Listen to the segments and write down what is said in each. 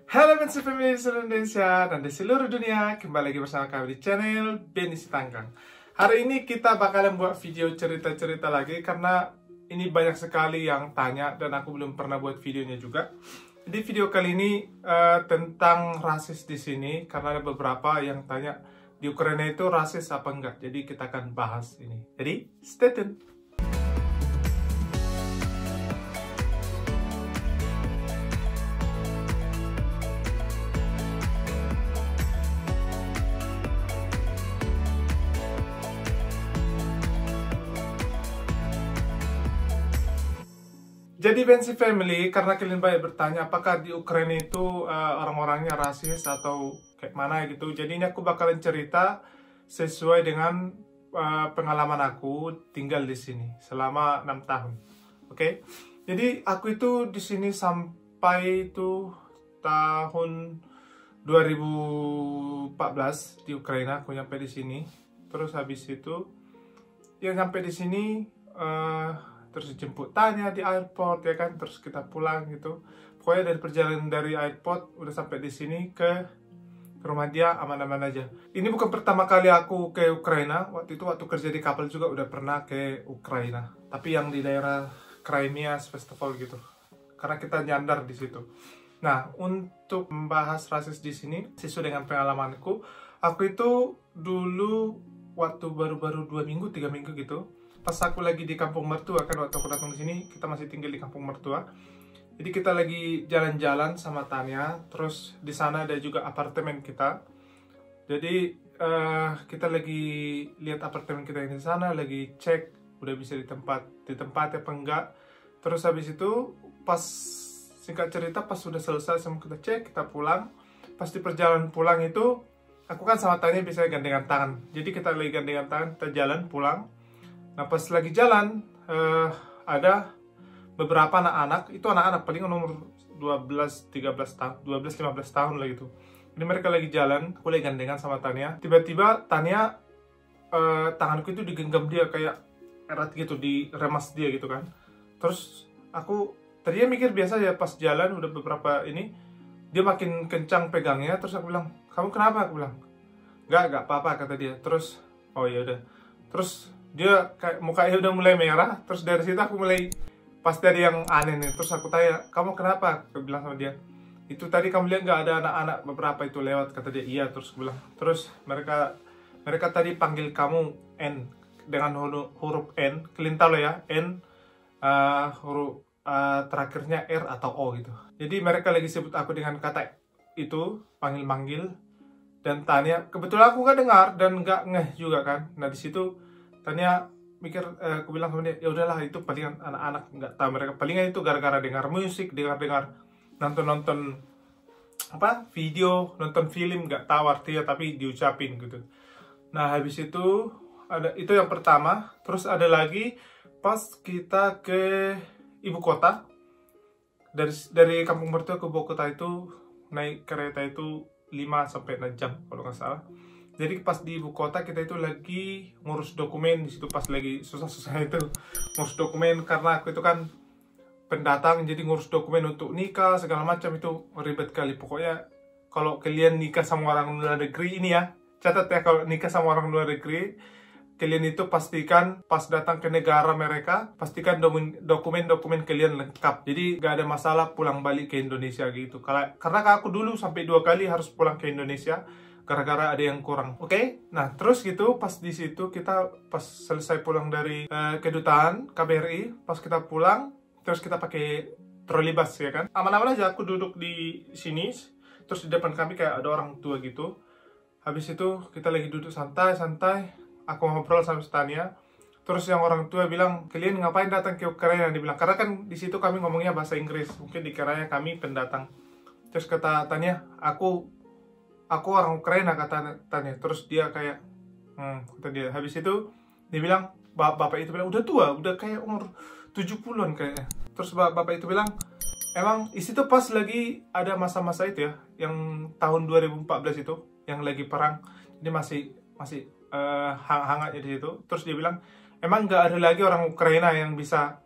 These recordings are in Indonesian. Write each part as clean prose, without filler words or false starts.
Halo Bensi Family di seluruh Indonesia dan di seluruh dunia. Kembali lagi bersama kami di channel Benny Sitanggang. Hari ini kita bakalan buat video cerita-cerita lagi karena ini banyak sekali yang tanya dan aku belum pernah buat videonya juga. Jadi video kali ini tentang rasis di sini karena ada beberapa yang tanya di Ukraina itu rasis apa enggak. Jadi kita akan bahas ini. Jadi stay tune. Jadi Bensi Family, karena kalian banyak bertanya apakah di Ukraina itu orang-orangnya rasis atau kayak mana gitu. Jadi ini aku bakalan cerita sesuai dengan pengalaman aku tinggal di sini selama 6 tahun. Oke. Jadi aku itu di sini sampai itu tahun 2014 di Ukraina aku nyampe di sini. Terus habis itu yang nyampe di sini terus dijemput tanya di airport ya kan, terus kita pulang gitu. Pokoknya dari perjalanan dari airport udah sampai di sini ke rumah dia aman-aman aja. Ini bukan pertama kali aku ke Ukraina. Waktu itu waktu kerja di kapal juga udah pernah ke Ukraina, tapi yang di daerah Crimea Festival gitu. Karena kita nyandar di situ. Nah, untuk membahas rasis di sini sesuai dengan pengalamanku, aku itu dulu waktu baru-baru 2 minggu, 3 minggu gitu. Pas aku lagi di kampung mertua kan, waktu aku datang di sini kita masih tinggal di kampung mertua. Jadi kita lagi jalan-jalan sama Tanya, terus di sana ada juga apartemen kita. Jadi kita lagi lihat apartemen kita yang di sana, lagi cek udah bisa ditempati apa enggak. Terus habis itu pas singkat cerita pas sudah selesai semua kita cek, kita pulang. Pas di perjalanan pulang itu aku kan sama Tanya bisa gandengan tangan. Jadi kita lagi gandengan tangan, kita jalan pulang. Nah pas lagi jalan ada beberapa anak-anak, itu anak-anak paling umur 12-13 tahun, 12-15 tahun lah gitu. Jadi mereka lagi jalan, aku lagi gandengan sama Tanya. Tiba-tiba Tanya tanganku itu digenggam dia kayak erat gitu, diremas dia gitu kan. Terus aku tadinya mikir biasa ya, pas jalan udah beberapa ini dia makin kencang pegangnya. Terus aku bilang, "Kamu kenapa?" Aku bilang, "Enggak apa-apa," kata dia. Terus oh ya udah. Terus dia kayak mukanya udah mulai merah. Terus dari situ aku mulai pasti ada yang aneh nih. Terus aku tanya, "Kamu kenapa?" Aku bilang sama dia, "Itu tadi kamu lihat nggak ada anak-anak beberapa itu lewat?" Kata dia, "Iya." Terus aku bilang, "Terus mereka tadi panggil kamu N dengan huruf N, kalian tahu lah ya, N huruf terakhirnya R atau O gitu. Jadi mereka lagi sebut aku dengan kata itu, panggil-manggil." Dan Tanya, kebetulan aku nggak dengar dan nggak ngeh juga kan. Nah di situ Tanya mikir, aku bilang sama dia, ya udahlah itu palingan anak-anak nggak tahu, mereka palingan itu gara-gara dengar musik, dengar nonton apa video, nonton film, nggak tahu artinya tapi diucapin gitu. Nah habis itu ada itu yang pertama. Terus ada lagi pas kita ke ibu kota, dari kampung mertua ke ibu kota itu naik kereta itu 5-6 jam kalau nggak salah. Jadi pas di ibu kota kita itu lagi ngurus dokumen. Di situ pas lagi susah-susah itu ngurus dokumen karena aku itu kan pendatang, jadi ngurus dokumen untuk nikah segala macam itu ribet kali. Pokoknya kalau kalian nikah sama orang luar negeri ini ya, catat ya, kalau nikah sama orang luar negeri kalian itu pastikan pas datang ke negara mereka, pastikan dokumen kalian lengkap. Jadi gak ada masalah pulang balik ke Indonesia gitu. Karena aku dulu sampai 2 kali harus pulang ke Indonesia gara-gara ada yang kurang. Oke? Nah, terus gitu pas di situ kita pas selesai pulang dari kedutaan KBRI, pas kita pulang, terus kita pakai trolleybus ya kan. Aman-aman aja aku duduk di sini, terus di depan kami kayak ada orang tua gitu. Habis itu kita lagi duduk santai-santai, aku ngobrol sama Tanya. Terus yang orang tua bilang, "Kalian ngapain datang ke Ukraina?" Dibilang, karena kan di situ kami ngomongnya bahasa Inggris, mungkin dikiranya kami pendatang. Terus kata Tanya, aku orang Ukraina," kata Tanya. Terus dia kayak kata dia. Habis itu dia bilang, bapak itu bilang udah tua, udah kayak umur 70-an kayaknya. Terus bapak itu bilang, "Emang isi tuh pas lagi ada masa-masa itu ya, yang tahun 2014 itu yang lagi perang. Jadi masih hangatnya di situ." Terus dia bilang, "Emang nggak ada lagi orang Ukraina yang bisa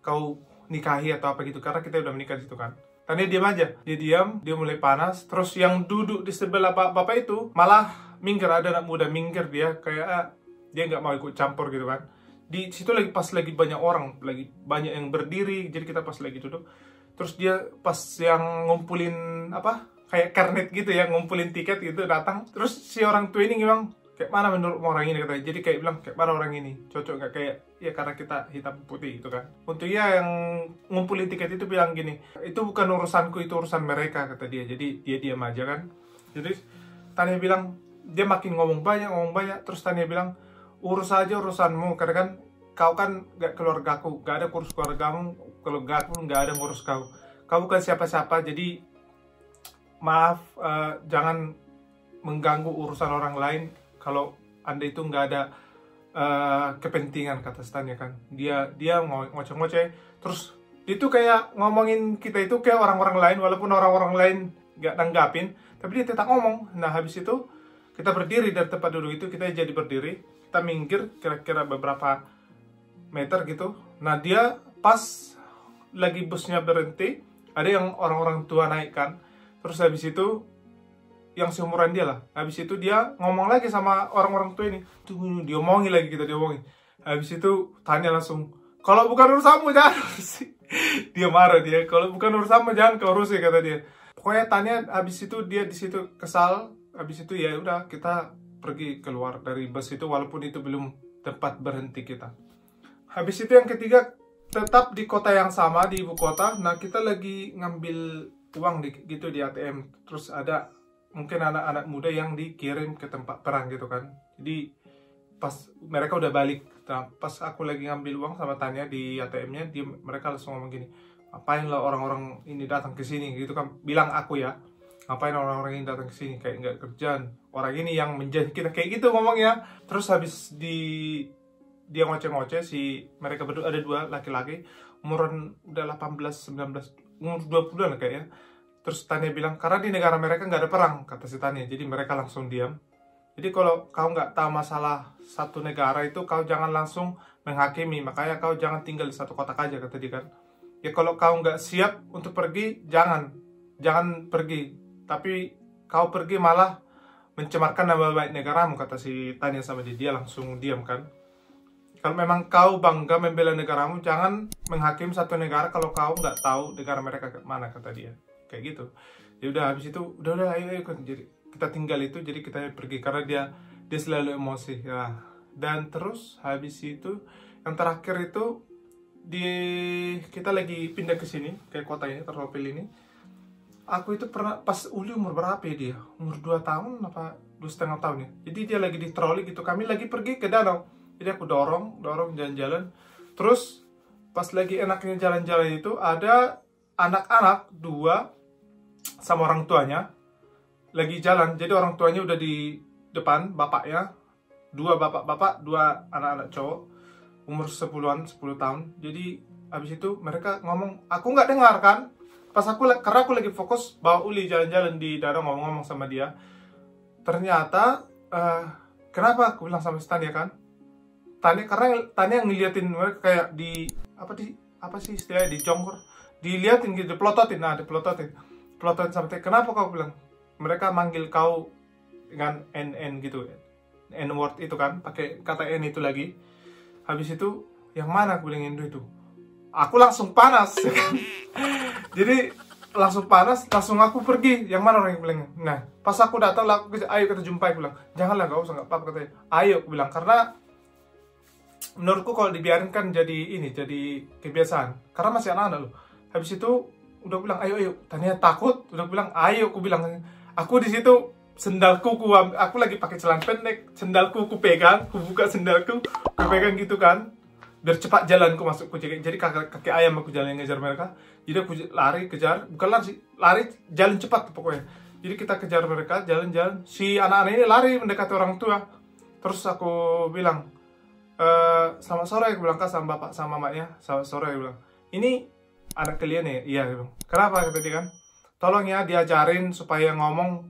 kau nikahi atau apa gitu, karena kita udah menikah di situ kan." Tania diam aja. Dia diam, dia mulai panas. Terus yang duduk di sebelah bapak itu malah minggir, ada anak muda minggir, dia kayak dia nggak mau ikut campur gitu kan. Di situ pas lagi banyak orang, lagi banyak yang berdiri, jadi kita pas lagi duduk. Terus dia pas yang ngumpulin apa kayak kernet gitu ya, ngumpulin tiket gitu datang. Terus si orang tua ini bilang, kayak mana menurut orang ini katanya. Jadi kayak bilang, kayak mana orang ini, cocok nggak, kayak ya karena kita hitam putih itu kan. Untuk dia yang ngumpulin tiket itu bilang gini, itu bukan urusanku, itu urusan mereka, kata dia. Jadi dia diam aja kan. Jadi Tania bilang, dia makin ngomong banyak, terus Tania bilang, urus aja urusanmu, karena kan kau kan gak keluargaku, gak ada ngurus keluargamu, keluargaku gak ada ngurus kau. Kau bukan siapa-siapa, jadi maaf, jangan mengganggu urusan orang lain kalau Anda itu nggak ada kepentingan, kata Stan ya kan. Dia ngoceh-ngoceh, terus itu kayak ngomongin kita itu kayak orang-orang lain, walaupun orang-orang lain nggak nanggapin, tapi dia tetap ngomong. Nah habis itu kita berdiri dari tempat duduk itu, kita jadi berdiri, kita minggir kira-kira beberapa meter gitu. Nah dia pas lagi busnya berhenti, ada yang orang-orang tua naik kan. Terus habis itu yang seumuran dia lah. Habis itu dia ngomong lagi sama orang-orang tua ini. Tunggu, diomongin lagi, kita diomongin. Habis itu Tania langsung, kalau bukan urusanmu jangan urusi. Dia marah dia, kalau bukan urusanmu jangan kau urusi, kata dia. Pokoknya Tania habis itu dia di situ kesal. Habis itu ya udah kita pergi keluar dari bus itu, walaupun itu belum tempat berhenti kita. Habis itu yang ketiga, tetap di kota yang sama, di ibu kota. Nah kita lagi ngambil uang gitu di ATM. Terus ada mungkin anak-anak muda yang dikirim ke tempat perang gitu kan. Jadi pas mereka udah balik, nah, pas aku lagi ngambil uang sama Tania di ATM-nya, mereka langsung ngomong gini, ngapain lah orang-orang ini datang ke sini gitu kan. Bilang aku ya, ngapain orang-orang ini datang ke sini, kayak nggak kerjaan. Orang ini yang menjadi kita, kayak gitu ngomongnya. Terus habis dia ngoceh-ngoceh, mereka berdua, ada dua laki-laki umuran udah 18, 19, umur 20-an lah kayaknya. Terus Tania bilang, karena di negara mereka nggak ada perang, kata si Tania. Jadi mereka langsung diam. Jadi kalau kau nggak tahu masalah satu negara itu, kau jangan langsung menghakimi. Makanya kau jangan tinggal di satu kotak aja, kata dia kan. Ya kalau kau nggak siap untuk pergi, jangan pergi. Tapi kau pergi malah mencemarkan nama baik negaramu, kata si Tania sama dia. Dia langsung diam kan. Kalau memang kau bangga membela negaramu, jangan menghakimi satu negara kalau kau nggak tahu negara mereka mana, kata dia. Kayak gitu. Ya udah habis itu udah ayo jadi kita tinggal itu, jadi kita pergi karena dia selalu emosi ya. Dan terus habis itu yang terakhir itu kita lagi pindah ke sini, ke kota ini, Ternopil ini. Aku itu pernah pas Uli umur berapa ya dia? Umur 2 tahun apa 2,5 tahun ya. Jadi dia lagi di troli gitu, kami lagi pergi ke danau. Jadi aku dorong jalan-jalan. Terus pas lagi enaknya jalan-jalan itu ada anak-anak 2 sama orang tuanya lagi jalan. Jadi orang tuanya udah di depan, bapaknya 2 bapak-bapak, 2 anak-anak cowok umur 10 tahun. Jadi habis itu mereka ngomong, aku nggak dengar kan. Karena aku lagi fokus bawa Uli jalan-jalan di danau, ngomong-ngomong sama dia. Ternyata kenapa aku bilang sama Tania kan? Karena Tania ngeliatin mereka kayak apa sih istilahnya, di jongkor, diliatin gitu, dipelototin sampai, kenapa kau bilang mereka manggil kau dengan NN gitu, N word itu kan, pakai kata N itu lagi. Habis itu yang mana aku bilang itu, aku langsung panas kan? Jadi langsung panas, langsung aku pergi, yang mana orang yang bilang. Nah pas aku datang, ayo kita jumpai, aku bilang janganlah, gak usah, gak apa-apa, katanya ayo, aku bilang, karena menurutku kalau dibiarin kan jadi kebiasaan, karena masih anak-anak loh. Habis itu udah bilang ayo, Tania takut, udah bilang ayo, aku bilang. Aku di situ sendalku aku lagi pakai celana pendek, sendalku aku pegang, aku buka sendalku, aku pegang gitu kan, biar cepat jalanku masuk ke jadi kaki ayam aku jalan ngejar mereka. Jadi aku lari kejar, bukan lari jalan cepat pokoknya. Jadi kita kejar mereka, jalan-jalan, si anak-anak ini lari mendekati orang tua. Terus aku bilang, selamat sore, aku bilang sama bapak sama mamanya, selamat sore, aku bilang, ini anak kalian ya? Iya, gitu. Kenapa, kata dia kan, tolong ya diajarin supaya ngomong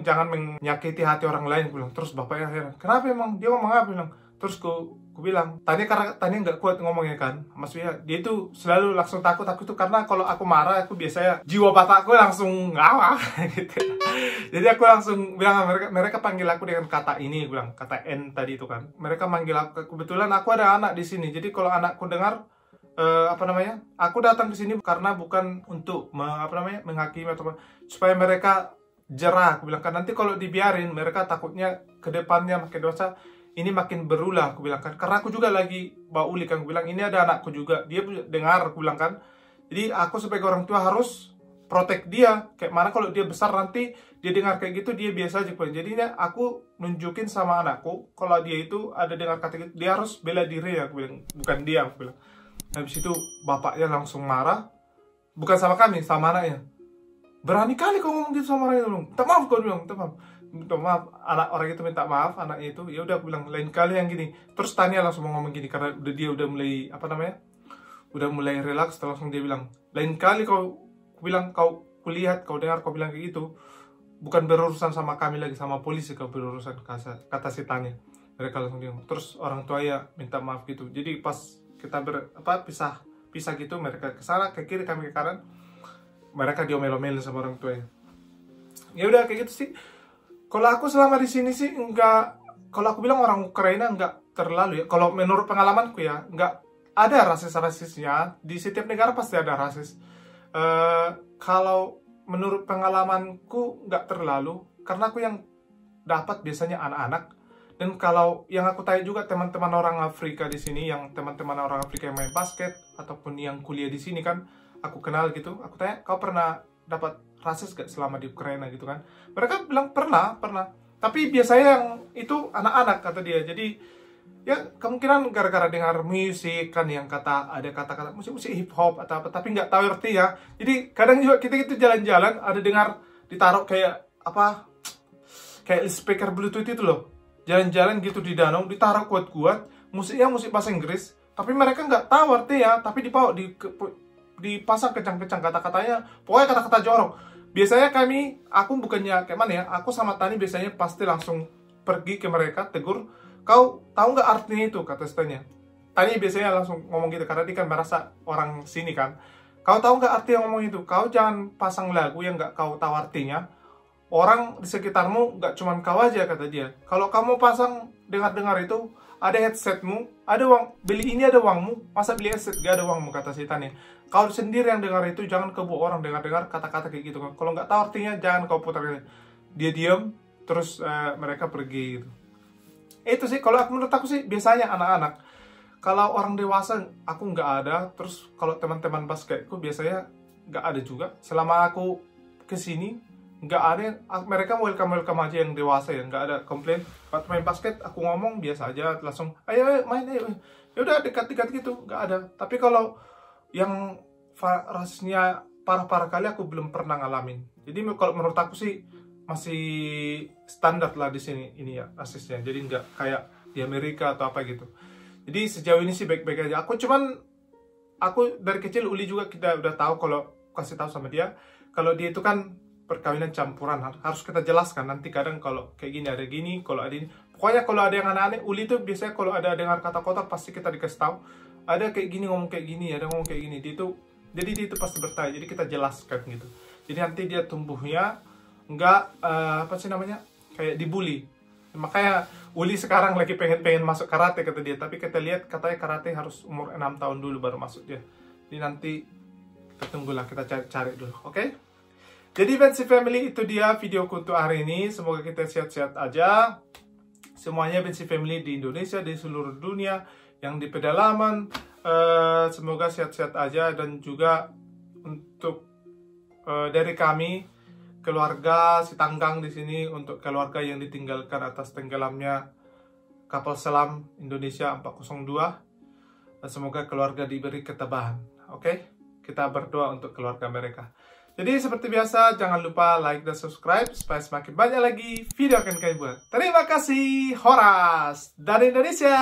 jangan menyakiti hati orang lain, aku bilang. Terus bapaknya heran, kenapa emang dia ngomong apa, bilang. Terus ku Aku bilang, karena Tania nggak kuat ngomongnya kan. Maksudnya dia itu selalu langsung takut tuh karena kalau aku marah, aku biasanya jiwa batakku langsung ngawah gitu. Jadi aku langsung bilang mereka panggil aku dengan kata ini, bilang kata N tadi itu kan. Mereka manggil aku, kebetulan aku ada anak di sini. Jadi kalau anakku dengar aku datang ke sini karena bukan untuk menghakimi atau supaya mereka jerah. Aku bilang kan nanti kalau dibiarin mereka takutnya ke depannya makin dosa ini makin berulah. Aku bilang kan karena aku juga lagi bauli kan. Aku bilang ini ada anakku juga, dia dengar. Aku bilang kan jadi aku sebagai orang tua harus protect dia. Kayak mana kalau dia besar nanti dia dengar kayak gitu, dia biasa aja. Jadinya aku nunjukin sama anakku kalau dia itu ada dengar kata gitu, dia harus bela diri. Aku bilang bukan dia. Aku bilang habis itu bapaknya langsung marah, bukan sama kami, sama anaknya. Berani kali kau ngomong gitu sama anaknya. Minta maaf, kau bilang minta maaf. Anak orang itu minta maaf, anaknya itu. Ya udah aku bilang lain kali yang gini. Terus Tania langsung mau ngomong gini karena dia udah mulai udah mulai relax. Terus langsung dia bilang lain kali kau bilang kau kulihat, kau dengar kau bilang kayak gitu, bukan berurusan sama kami lagi, sama polisi kau berurusan, kata si Tania. Mereka langsung bilang. Terus orang tua ya minta maaf gitu. Jadi pas kita pisah gitu, mereka ke sana ke kiri, kami ke kanan, mereka diomel-omelin sama orang tuanya. Ya udah kayak gitu sih. Kalau aku selama di sini sih enggak, kalau aku bilang orang Ukraina enggak terlalu ya. Kalau menurut pengalamanku ya, enggak ada rasis-rasisnya. Di setiap negara pasti ada rasis. Kalau menurut pengalamanku enggak terlalu, karena aku yang dapat biasanya anak-anak. Dan kalau yang aku tanya juga teman-teman orang Afrika di sini, yang teman-teman orang Afrika yang main basket ataupun yang kuliah di sini kan, aku kenal gitu. Aku tanya, kau pernah dapat rasis gak selama di Ukraina gitu kan? Mereka bilang pernah. Tapi biasanya yang itu anak-anak kata dia. Jadi ya kemungkinan gara-gara dengar musik kan, yang ada kata-kata musik hip hop atau apa, tapi nggak tahu arti ya. Jadi kadang juga kita gitu jalan-jalan ada dengar ditaruh kayak speaker Bluetooth itu loh. Jalan-jalan gitu di danau, ditaruh kuat-kuat, musiknya musik bahasa Inggris, tapi mereka nggak tahu artinya, tapi dipasang kencang-kencang kata-katanya, pokoknya kata-kata jorok. Biasanya aku bukannya kayak mana ya, aku sama Tani biasanya pasti langsung pergi ke mereka, tegur, kau tahu nggak artinya itu, kata Tanya. Tani biasanya langsung ngomong gitu, karena dia kan merasa orang sini kan. Kau tahu nggak arti yang ngomong itu? Kau jangan pasang lagu yang nggak kau tahu artinya. Orang di sekitarmu nggak cuma kau aja, kata dia. Kalau kamu pasang dengar-dengar itu, ada headsetmu, ada uang, beli ini ada uangmu, masa beli headset gak ada uangmu, kata si Tania. Kau sendiri yang dengar itu, jangan kebu orang dengar-dengar kata-kata kayak gitu. Kalau nggak tahu artinya, jangan kau putar. Dia diam, terus mereka pergi gitu. Itu sih, kalau menurut aku sih biasanya anak-anak. Kalau orang dewasa, aku nggak ada. Terus kalau teman-teman basketku biasanya nggak ada juga. Selama aku kesini, nggak ada, mereka welcome aja yang dewasa ya, nggak ada komplain. Waktu main basket aku ngomong biasa aja, langsung ayo main ayo, ya udah dekat-dekat gitu, nggak ada. Tapi kalau yang rasisnya parah-parah kali aku belum pernah ngalamin. Jadi kalau menurut aku sih masih standar lah di sini ini ya rasisnya, jadi nggak kayak di Amerika atau apa gitu. Jadi sejauh ini sih baik-baik aja. Aku dari kecil Uli juga kita udah tahu, kalau kasih tahu sama dia kalau dia itu kan perkawinan campuran, harus kita jelaskan. Nanti kadang kalau kayak gini ada gini, kalau ada ini, pokoknya kalau ada yang aneh-aneh, Uli tuh biasanya kalau ada dengar kata kotor pasti kita dikasih tahu. Ada kayak gini ngomong kayak gini, ada ngomong kayak gini. Jadi dia itu pasti bertanya. Jadi kita jelaskan gitu. Jadi nanti dia tumbuhnya nggak kayak dibully. Makanya Uli sekarang lagi pengen masuk karate, kata dia. Tapi kita lihat katanya karate harus umur 6 tahun dulu baru masuk dia. Jadi nanti kita tunggulah, kita cari dulu, oke? Jadi Fancy Family, itu dia videoku untuk hari ini. Semoga kita sehat-sehat aja semuanya, Fancy Family di Indonesia, di seluruh dunia, yang di pedalaman. Semoga sehat-sehat aja. Dan juga untuk dari kami, keluarga si Tanggang di sini, untuk keluarga yang ditinggalkan atas tenggelamnya kapal selam Indonesia 402, semoga keluarga diberi ketabahan. Oke? Kita berdoa untuk keluarga mereka. Jadi seperti biasa, jangan lupa like dan subscribe supaya semakin banyak lagi video akan kami buat. Terima kasih, Horas dari Indonesia.